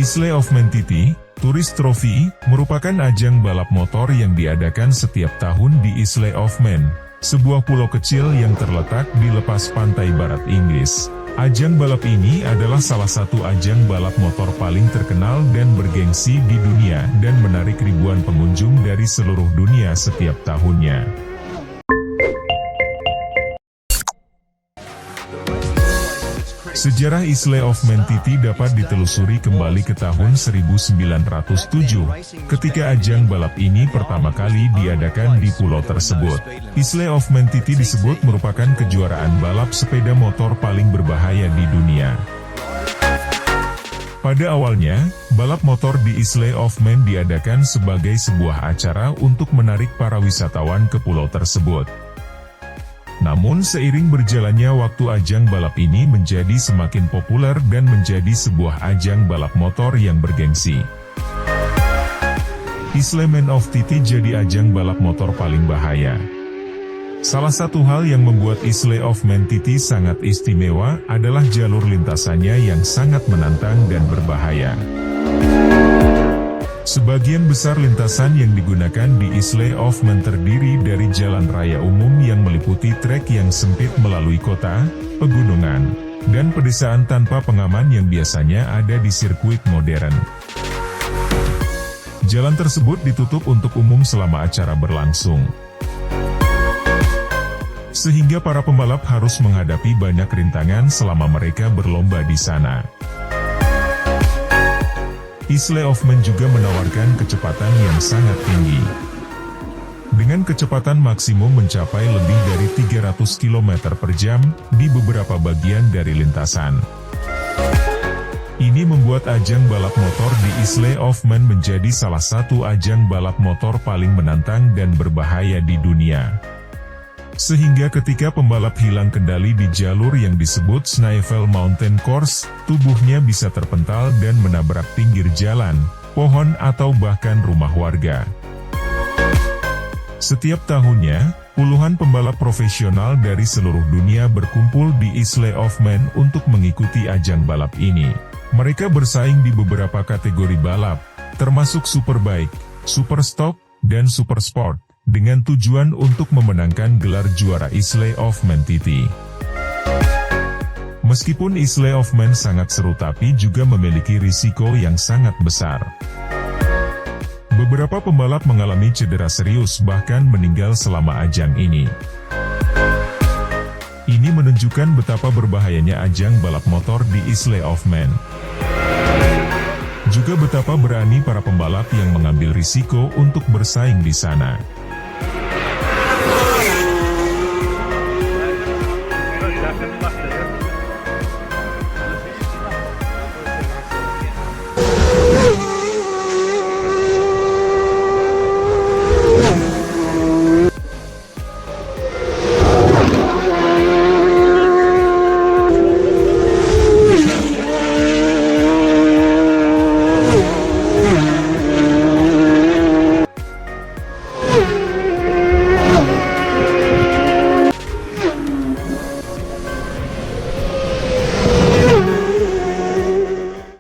Isle of Man TT Tourist Trophy merupakan ajang balap motor yang diadakan setiap tahun di Isle of Man, sebuah pulau kecil yang terletak di lepas pantai barat Inggris. Ajang balap ini adalah salah satu ajang balap motor paling terkenal dan bergengsi di dunia dan menarik ribuan pengunjung dari seluruh dunia setiap tahunnya. Sejarah Isle of Man TT dapat ditelusuri kembali ke tahun 1907, ketika ajang balap ini pertama kali diadakan di pulau tersebut. Isle of Man TT disebut merupakan kejuaraan balap sepeda motor paling berbahaya di dunia. Pada awalnya, balap motor di Isle of Man diadakan sebagai sebuah acara untuk menarik para wisatawan ke pulau tersebut. Namun seiring berjalannya waktu, ajang balap ini menjadi semakin populer dan menjadi sebuah ajang balap motor yang bergengsi. Isle of Man TT jadi ajang balap motor paling bahaya. Salah satu hal yang membuat Isle of Man TT sangat istimewa adalah jalur lintasannya yang sangat menantang dan berbahaya. Sebagian besar lintasan yang digunakan di Isle of Man terdiri dari jalan raya umum yang meliputi trek yang sempit melalui kota, pegunungan, dan pedesaan tanpa pengaman yang biasanya ada di sirkuit modern. Jalan tersebut ditutup untuk umum selama acara berlangsung, sehingga para pembalap harus menghadapi banyak rintangan selama mereka berlomba di sana. Isle of Man juga menawarkan kecepatan yang sangat tinggi, dengan kecepatan maksimum mencapai lebih dari 300 km per jam di beberapa bagian dari lintasan. Ini membuat ajang balap motor di Isle of Man menjadi salah satu ajang balap motor paling menantang dan berbahaya di dunia. Sehingga ketika pembalap hilang kendali di jalur yang disebut Snaefell Mountain Course, tubuhnya bisa terpental dan menabrak pinggir jalan, pohon atau bahkan rumah warga. Setiap tahunnya, puluhan pembalap profesional dari seluruh dunia berkumpul di Isle of Man untuk mengikuti ajang balap ini. Mereka bersaing di beberapa kategori balap, termasuk Superbike, Superstock, dan Supersport, dengan tujuan untuk memenangkan gelar juara Isle of Man TT. Meskipun Isle of Man sangat seru tapi juga memiliki risiko yang sangat besar. Beberapa pembalap mengalami cedera serius bahkan meninggal selama ajang ini. Ini menunjukkan betapa berbahayanya ajang balap motor di Isle of Man. Juga betapa berani para pembalap yang mengambil risiko untuk bersaing di sana.